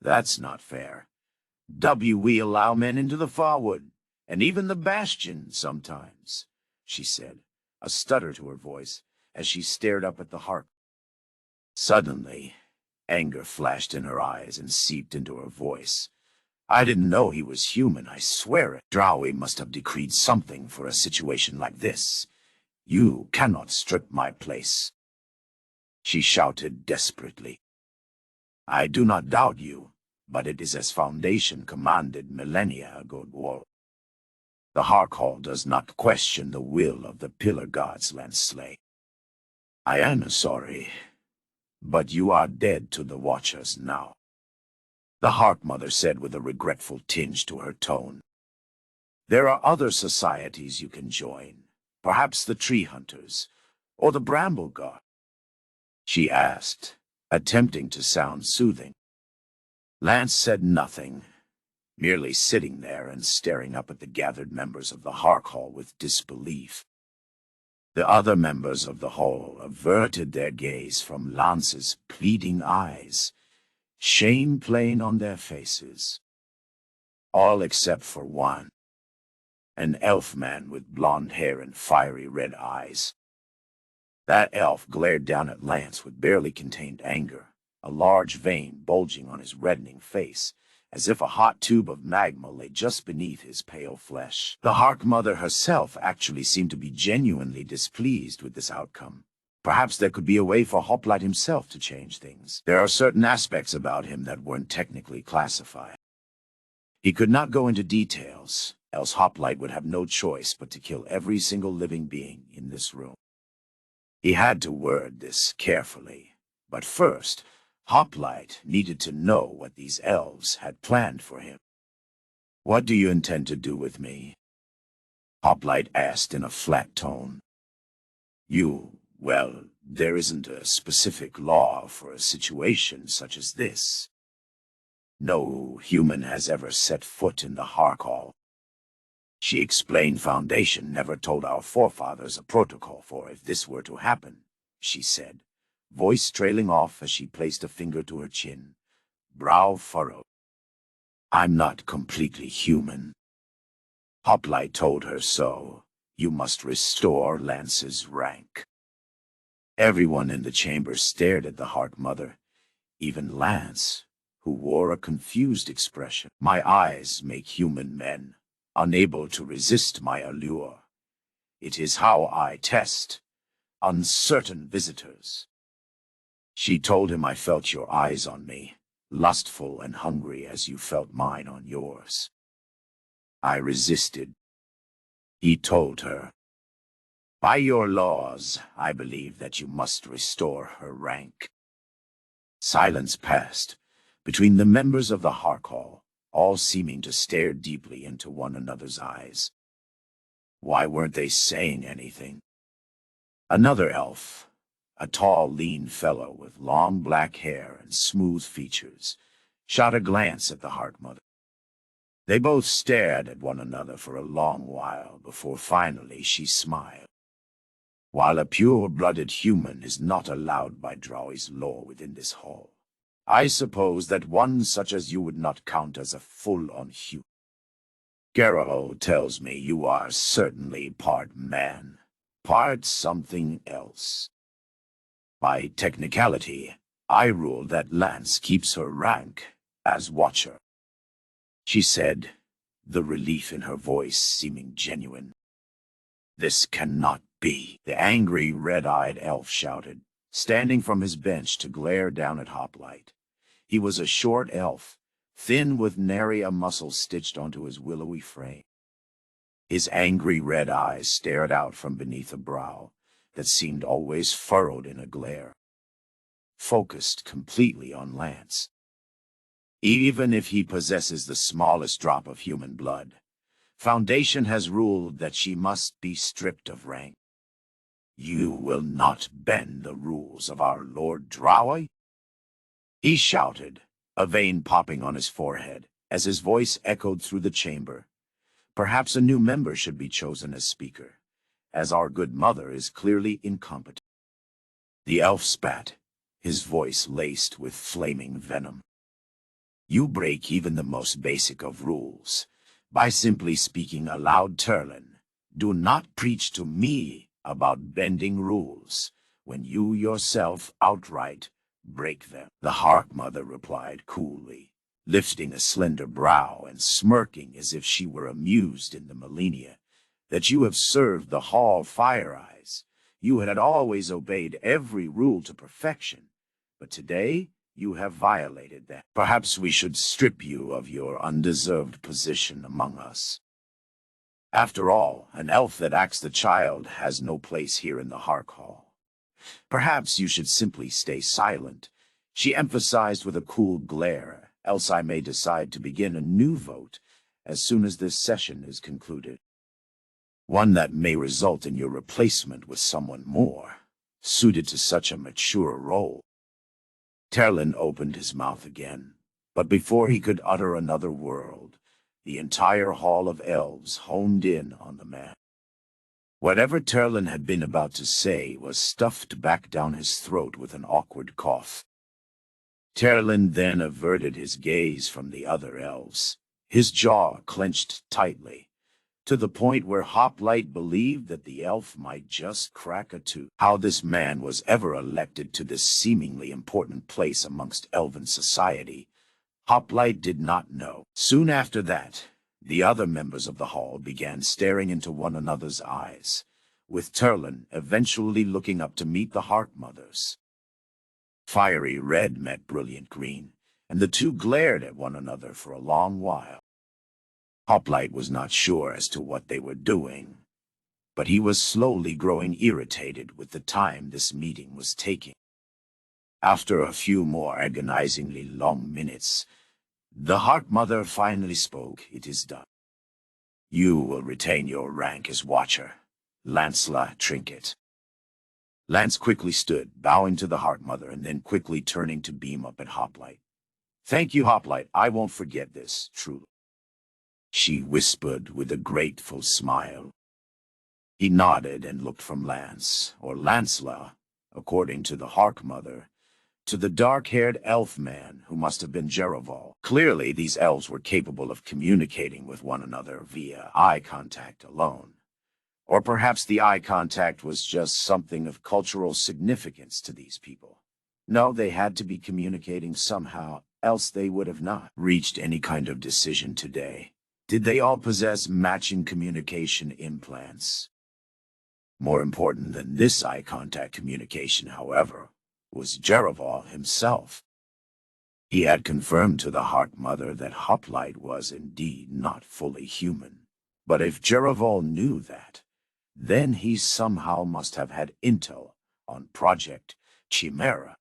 That's not fair. We allow men into the Farwood, and even the Bastion sometimes, she said, a stutter to her voice, as she stared up at the harp. Suddenly, anger flashed in her eyes and seeped into her voice. I didn't know he was human, I swear it. Drowi must have decreed something for a situation like this. You cannot strip my place, she shouted desperately. I do not doubt you, but it is as Foundation commanded millennia ago. The Harkhall does not question the will of the Pillar Gods, Lansley. I am sorry, but you are dead to the Watchers now, the Harkmother said with a regretful tinge to her tone. There are other societies you can join, perhaps the Tree Hunters, or the Bramble Guard, she asked, attempting to sound soothing. Lance said nothing, merely sitting there and staring up at the gathered members of the Harkhall with disbelief. The other members of the Hall averted their gaze from Lance's pleading eyes, shame plain on their faces. All except for one, an elf man with blonde hair and fiery red eyes. That elf glared down at Lance with barely contained anger, a large vein bulging on his reddening face, as if a hot tube of magma lay just beneath his pale flesh. The Harkmother herself actually seemed to be genuinely displeased with this outcome. Perhaps there could be a way for Hoplite himself to change things. There are certain aspects about him that weren't technically classified. He could not go into details, else Hoplite would have no choice but to kill every single living being in this room. He had to word this carefully, but first, Hoplite needed to know what these elves had planned for him. What do you intend to do with me? Hoplite asked in a flat tone. Well, there isn't a specific law for a situation such as this. No human has ever set foot in the Harkhall. She explained Foundation never told our forefathers a protocol for if this were to happen, she said, voice trailing off as she placed a finger to her chin, brow furrowed. I'm not completely human. Hoplite told her so. You must restore Lance's rank. Everyone in the chamber stared at the Harkmother, even Lance, who wore a confused expression. My eyes make human men, unable to resist my allure. It is how I test uncertain visitors. She told him I felt your eyes on me, lustful and hungry as you felt mine on yours. I resisted. He told her, by your laws, I believe that you must restore her rank. Silence passed between the members of the Harkhall, all seeming to stare deeply into one another's eyes. Why weren't they saying anything? Another elf, a tall, lean fellow with long black hair and smooth features, shot a glance at the Harkmother. They both stared at one another for a long while before finally she smiled. While a pure-blooded human is not allowed by Drowi's law within this hall, I suppose that one such as you would not count as a full-on human. Garrow tells me you are certainly part man, part something else. By technicality, I rule that Lance keeps her rank as Watcher, she said, the relief in her voice seeming genuine. This cannot be, the angry red-eyed elf shouted, standing from his bench to glare down at Hoplite. He was a short elf, thin with nary a muscle stitched onto his willowy frame. His angry red eyes stared out from beneath a brow that seemed always furrowed in a glare, focused completely on Lance. Even if he possesses the smallest drop of human blood, Foundation has ruled that she must be stripped of rank. You will not bend the rules of our Lord Drowi? He shouted, a vein popping on his forehead, as his voice echoed through the chamber. Perhaps a new member should be chosen as speaker, as our good mother is clearly incompetent. The elf spat, his voice laced with flaming venom. You break even the most basic of rules by simply speaking aloud. Turlin, do not preach to me about bending rules when you yourself outright break them. The Hark Mother replied coolly, lifting a slender brow and smirking as if she were amused in the millennia that you have served the Hall Fire Eyes. You had always obeyed every rule to perfection, but today you have violated that. Perhaps we should strip you of your undeserved position among us. After all, an elf that acts the child has no place here in the Hark Hall. Perhaps you should simply stay silent, she emphasized with a cool glare, else I may decide to begin a new vote as soon as this session is concluded. One that may result in your replacement with someone more suited to such a mature role. Turlin opened his mouth again, but before he could utter another word, the entire Hall of Elves honed in on the man. Whatever Turlin had been about to say was stuffed back down his throat with an awkward cough. Turlin then averted his gaze from the other elves, his jaw clenched tightly, to the point where Hoplite believed that the elf might just crack a tooth. How this man was ever elected to this seemingly important place amongst elven society, Hoplite did not know. Soon after that, the other members of the hall began staring into one another's eyes, with Turlin eventually looking up to meet the Hark Mothers. Fiery red met brilliant green, and the two glared at one another for a long while. Hoplite was not sure as to what they were doing, but he was slowly growing irritated with the time this meeting was taking. After a few more agonizingly long minutes, the Hark Mother finally spoke. It is done. You will retain your rank as Watcher, Lancelot Trinket. Lance quickly stood, bowing to the Hark Mother and then quickly turning to beam up at Hoplite. Thank you, Hoplite. I won't forget this, truly, she whispered with a grateful smile. He nodded and looked from Lance, or Lancelot, according to the Hark Mother, to the dark-haired elf man who must have been Jeraval. Clearly, these elves were capable of communicating with one another via eye contact alone. Or perhaps the eye contact was just something of cultural significance to these people. No, they had to be communicating somehow, else they would have not reached any kind of decision today. Did they all possess matching communication implants? More important than this eye contact communication, however, was Jeraval himself. He had confirmed to the Hark Mother that Hoplite was indeed not fully human. But if Jeraval knew that, then he somehow must have had intel on Project Chimera.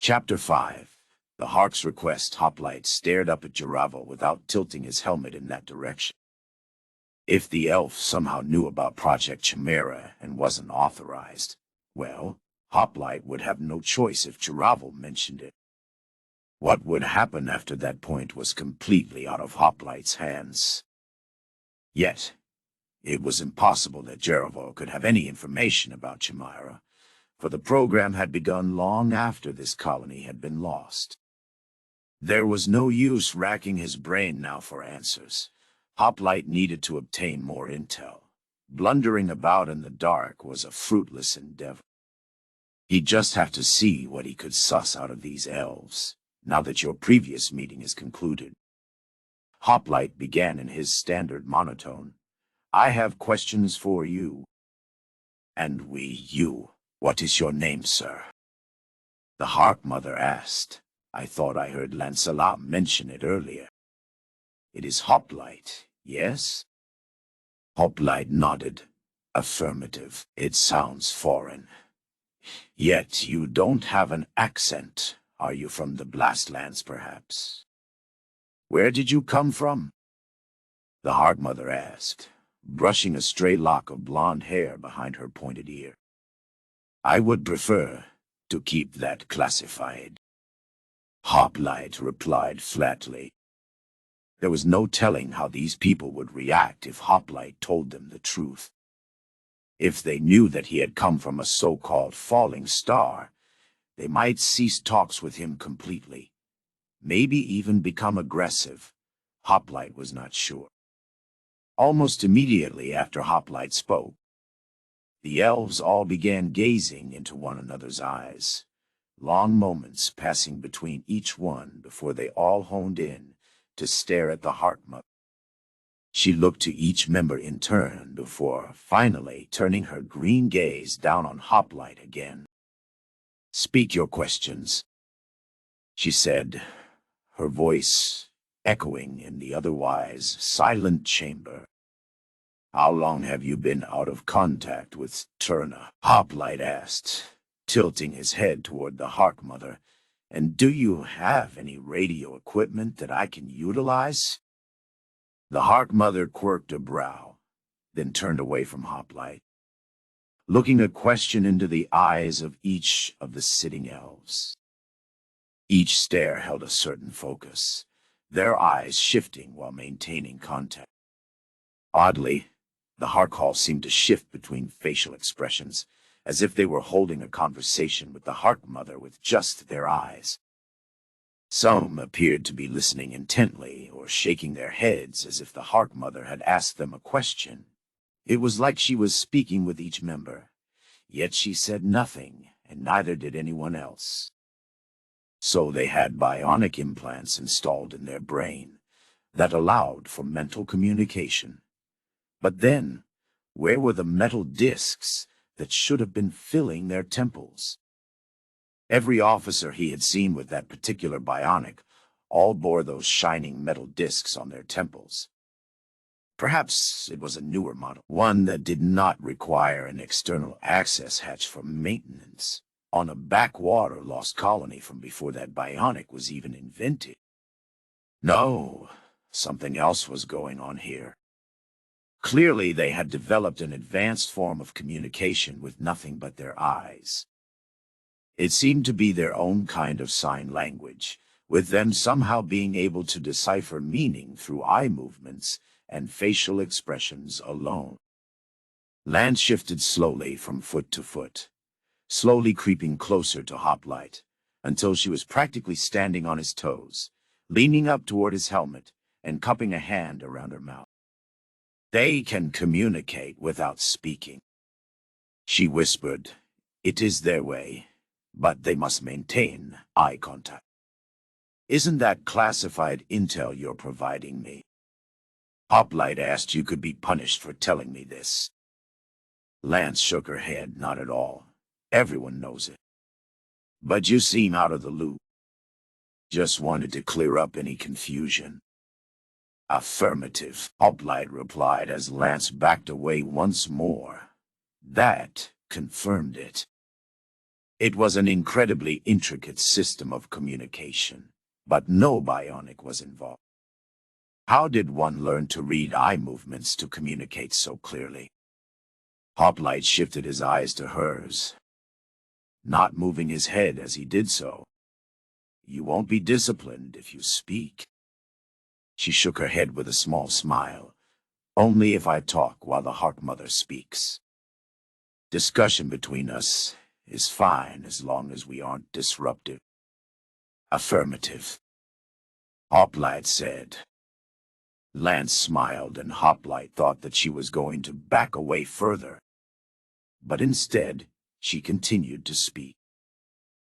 Chapter 5. The Hark's request. Hoplite stared up at Jeraval without tilting his helmet in that direction. If the elf somehow knew about Project Chimera and wasn't authorized, well, Hoplite would have no choice if Jeraval mentioned it. What would happen after that point was completely out of Hoplite's hands. Yet, it was impossible that Jeraval could have any information about Chimera, for the program had begun long after this colony had been lost. There was no use racking his brain now for answers. Hoplite needed to obtain more intel. Blundering about in the dark was a fruitless endeavor. He'd just have to see what he could suss out of these elves, now that your previous meeting is concluded. Hoplite began in his standard monotone. I have questions for you. And you. What is your name, sir? The Hark Mother asked. I thought I heard Lancelot mention it earlier. It is Hoplite, yes? Hoplite nodded. Affirmative. It sounds foreign. Yet you don't have an accent. Are you from the Blastlands, perhaps? Where did you come from? The Hark Mother asked, brushing a stray lock of blonde hair behind her pointed ear. I would prefer to keep that classified. Hoplite replied flatly. There was no telling how these people would react if Hoplite told them the truth. If they knew that he had come from a so-called falling star, They might cease talks with him completely, maybe even become aggressive. Hoplite was not sure. Almost immediately after Hoplite spoke, the elves all began gazing into one another's eyes, long moments passing between each one before they all honed in to stare at the Heartmother. She looked to each member in turn before finally turning her green gaze down on Hoplite again. "Speak your questions," she said, her voice echoing in the otherwise silent chamber. "How long have you been out of contact with Turna?" Hoplite asked, tilting his head toward the Heartmother. "And do you have any radio equipment that I can utilize?" The Heartmother quirked a brow, then turned away from Hoplite, looking a question into the eyes of each of the sitting elves. Each stare held a certain focus, their eyes shifting while maintaining contact. Oddly, the Harkall seemed to shift between facial expressions, as if they were holding a conversation with the Heartmother with just their eyes. Some appeared to be listening intently or shaking their heads as if the Heartmother had asked them a question. It was like she was speaking with each member, yet she said nothing, and neither did anyone else. So they had bionic implants installed in their brain that allowed for mental communication. But then, where were the metal discs that should have been filling their temples? Every officer he had seen with that particular bionic all bore those shining metal discs on their temples. Perhaps it was a newer model, one that did not require an external access hatch for maintenance, on a backwater lost colony from before that bionic was even invented. No, something else was going on here. Clearly, they had developed an advanced form of communication with nothing but their eyes. It seemed to be their own kind of sign language, with them somehow being able to decipher meaning through eye movements and facial expressions alone. Lance shifted slowly from foot to foot, slowly creeping closer to Hoplite, until she was practically standing on his toes, leaning up toward his helmet and cupping a hand around her mouth. "They can communicate without speaking," she whispered. "It is their way, but they must maintain eye contact. Isn't that classified intel you're providing me?" Hoplite asked. "You could be punished for telling me this." Lance shook her head. "Not at all. Everyone knows it. But you seem out of the loop. Just wanted to clear up any confusion." "Affirmative," Hoplite replied as Lance backed away once more. That confirmed it. It was an incredibly intricate system of communication, but no bionic was involved. How did one learn to read eye movements to communicate so clearly? Hoplite shifted his eyes to hers, not moving his head as he did so. "You won't be disciplined if you speak." She shook her head with a small smile. "Only if I talk while the Heartmother speaks. Discussion between us is fine as long as we aren't disruptive." "Affirmative," Hoplite said. Lance smiled, and Hoplite thought that she was going to back away further. But instead, she continued to speak.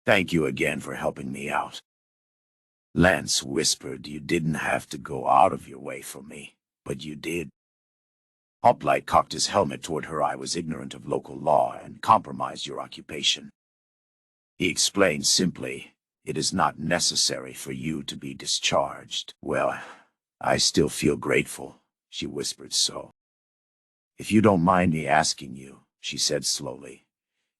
"Thank you again for helping me out." Lance whispered. "You didn't have to go out of your way for me, but you did." Hoplite cocked his helmet toward her. "I was ignorant of local law and compromised your occupation." He explained simply, "It is not necessary for you to be discharged." "Well, I still feel grateful," she whispered. "So, if you don't mind me asking you," she said slowly,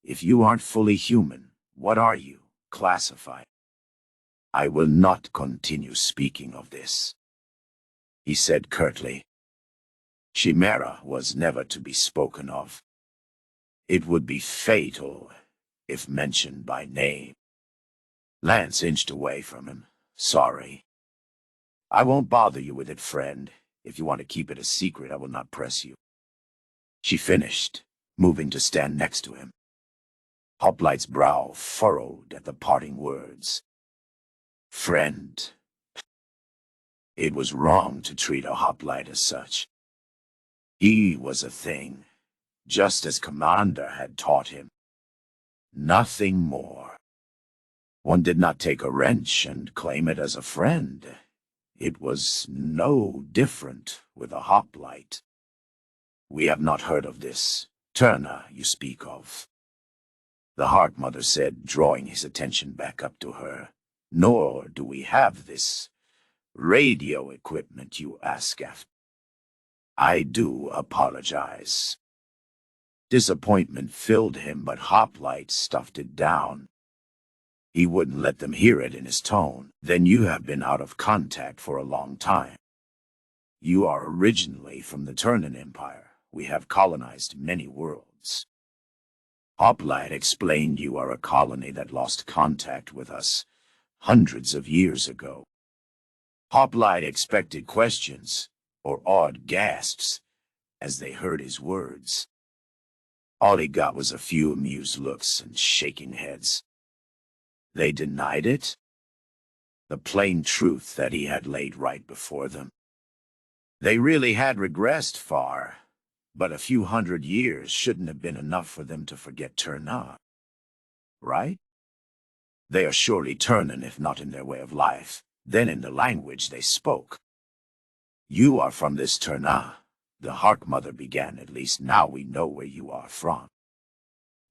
"if you aren't fully human, what are you, classified?" "I will not continue speaking of this," he said curtly. Chimera was never to be spoken of. It would be fatal if mentioned by name. Lance inched away from him. "Sorry. I won't bother you with it, friend. If you want to keep it a secret, I will not press you," she finished, moving to stand next to him. Hoplight's brow furrowed at the parting words. Friend. It was wrong to treat a hoplite as such. He was a thing, just as Commander had taught him. Nothing more. One did not take a wrench and claim it as a friend. It was no different with a hoplite. We have not heard of this Turna you speak of, the Heart Mother said, drawing his attention back up to her. Nor do we have this radio equipment you ask after. I do apologize. Disappointment filled him, but Hoplite stuffed it down. He wouldn't let them hear it in his tone. Then you have been out of contact for a long time. You are originally from the Turnan Empire. We have colonized many worlds. Hoplite explained you are a colony that lost contact with us hundreds of years ago. Hoplite expected questions, or odd gasps, as they heard his words. All he got was a few amused looks and shaking heads. They denied it? The plain truth that he had laid right before them. They really had regressed far, but a few hundred years shouldn't have been enough for them to forget Turna. Right? They are surely Turnan, if not in their way of life, then in the language they spoke. You are from this Turna, the Heart Mother began. At least now we know where you are from.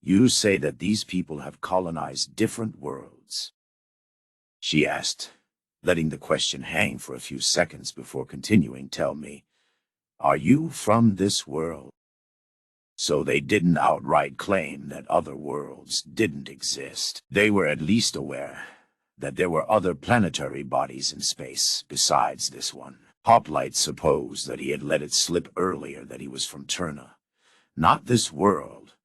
You say that these people have colonized different worlds? She asked, letting the question hang for a few seconds before continuing. Tell me, are you from this world? So they didn't outright claim that other worlds didn't exist. They were at least aware that there were other planetary bodies in space besides this one. Hoplite supposed that he had let it slip earlier that he was from Turna, not this world,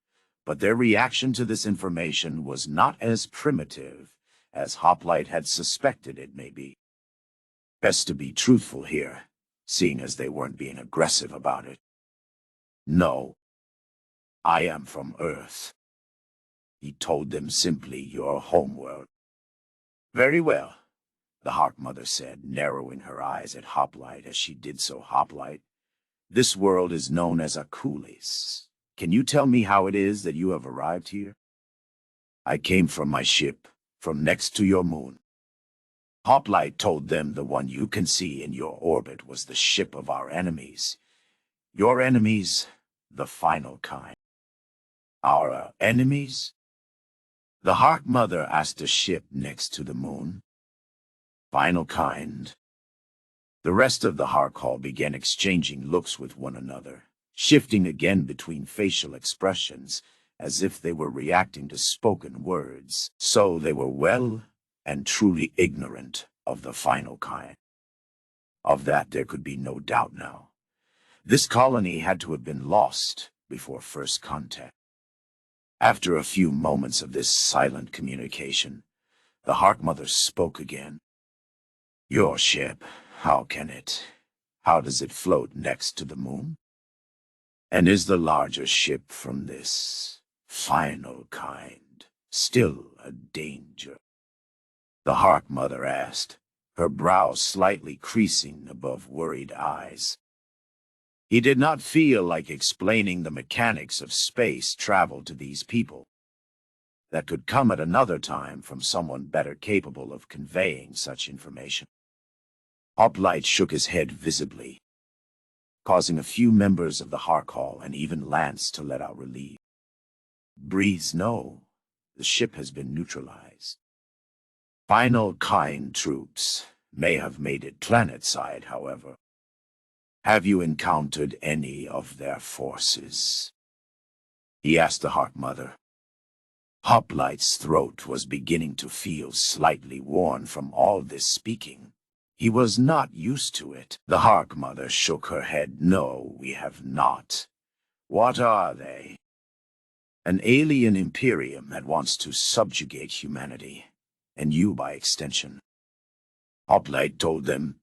but their reaction to this information was not as primitive as Hoplite had suspected it may be. Best to be truthful here, seeing as they weren't being aggressive about it. No, I am from Earth. He told them simply, your homeworld. Very well, the Heart Mother said, narrowing her eyes at Hoplite as she did so. Hoplite, this world is known as Akulis. Can you tell me how it is that you have arrived here? I came from my ship, from next to your moon. Hoplite told them the one you can see in your orbit was the ship of our enemies. Your enemies, the final kind. Our enemies? The Heart Mother asked the ship next to the moon. Final kind. The rest of the Harkal began exchanging looks with one another, shifting again between facial expressions, as if they were reacting to spoken words. So they were well and truly ignorant of the final kind. Of that there could be no doubt now. This colony had to have been lost before first contact. After a few moments of this silent communication, the Heart Mother spoke again. Your ship, how does it float next to the moon? And is the larger ship from this final kind still a danger? The Heart Mother asked, her brow slightly creasing above worried eyes. He did not feel like explaining the mechanics of space travel to these people. That could come at another time from someone better capable of conveying such information. Hoplite shook his head visibly, causing a few members of the Harkal and even Lance to let out relief. Breeze, no. The ship has been neutralized. Final kind troops may have made it planetside, however. Have you encountered any of their forces? He asked the Heart Mother. Hoplite's throat was beginning to feel slightly worn from all this speaking. He was not used to it. The Heart Mother shook her head. No, we have not. What are they? An alien imperium that wants to subjugate humanity, and you by extension. Hoplite told them,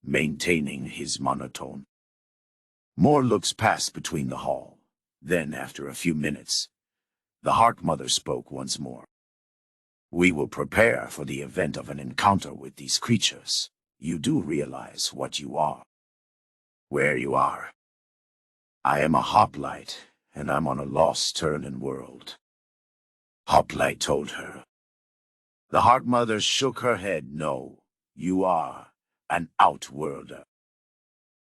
maintaining his monotone. More looks passed between the hall. Then, after a few minutes, The Hark Mother spoke once more. We will prepare for the event of an encounter with these creatures. You do realize what you are, where you are. I am a hoplite, and I'm on a lost Turnen world. Hoplite told her. The Hark Mother shook her head. No, you are an outworlder.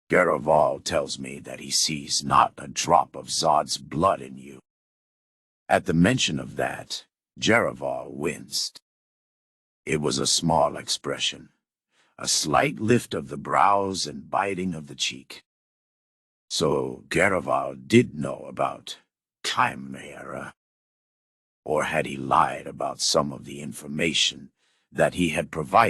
Garaval tells me that he sees not a drop of Zod's blood in you. At the mention of that, Garaval winced. It was a small expression, a slight lift of the brows and biting of the cheek. So Garaval did know about Chimera. Or had he lied about some of the information that he had provided?